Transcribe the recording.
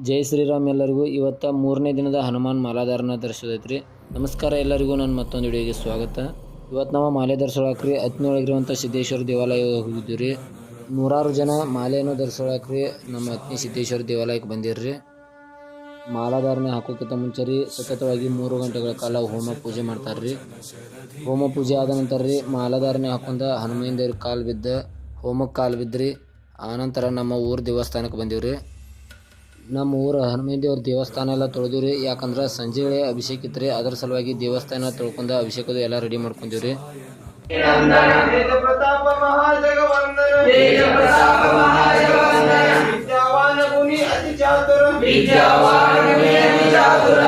ಜೈ ಶ್ರೀರಾಮ್ ಎಲ್ಲರಿಗೂ. ಇವತ್ತು 3ನೇ ದಿನದ ಹನುಮಾನ್ ಮಾಲಾಧಾರಣ ಧರಿಸೋದೈತ್ರಿ. ನಮಸ್ಕಾರ ಎಲ್ಲರಿಗೂ, ನನ್ನ ಮತ್ತೊಂದು ವಿಡಿಯೋಗೆ ಸ್ವಾಗತ. ಇವತ್ತು ನಾವು ಮಾಲೆ ಧರಿಸೋಳಕ್ರಿ ಅತ್ನಿಯೊಳಗಿರುವಂಥ ಸಿದ್ದೇಶ್ವರ ದೇವಾಲಯ ಹೋಗಿದ್ದೀವಿ ರೀ. ನೂರಾರು ಜನ ಮಾಲೆಯನ್ನು ಧರಿಸೋಳಕ್ರಿ ನಮ್ಮ ಅತ್ನಿ ಸಿದ್ದೇಶ್ವರ ದೇವಾಲಯಕ್ಕೆ ಬಂದಿರ್ರಿ. ಮಾಲಾಧಾರಣೆ ಹಾಕೋಕ್ಕಿಂತ ಮುಂಚೆ ರೀ ಸತತವಾಗಿ 3 ಗಂಟೆಗಳ ಕಾಲ ಹೋಮ ಪೂಜೆ ಮಾಡ್ತಾರ್ರಿ. ಹೋಮ ಪೂಜೆ ಆದ ನಂತರ ರೀ ಮಾಲಾಧಾರಣೆ ಹಾಕೊಂಡ ಹನುಮಾನ್ ದೇವ್ರ ಕಾಲು ಬಿದ್ದ ಹೋಮಕ್ಕೆ ಕಾಲು ಬಿದ್ದ್ರಿ. ಆನಂತರ ನಮ್ಮ ಊರ ದೇವಸ್ಥಾನಕ್ಕೆ ಬಂದೀವ್ರಿ. ನಮ್ಮ ಊರ ಹನುಮಾನ್ ದೇವ್ರ ದೇವಸ್ಥಾನ ಎಲ್ಲ ತೊಳೆದಿವ್ರಿ. ಯಾಕಂದ್ರೆ ಸಂಜೆ ವೇಳೆ ಅಭಿಷೇಕ ಇತ್ತು ರೀ. ಅದರ ಸಲುವಾಗಿ ದೇವಸ್ಥಾನ ತೊಳ್ಕೊಂಡು ಅಭಿಷೇಕದು ಎಲ್ಲ ರೆಡಿ ಮಾಡ್ಕೊಂಡಿವ್ರಿ. ವಿದ್ಯಾವಾನ್ ಗುಣಿ ಅತಿ ಚಾತುರ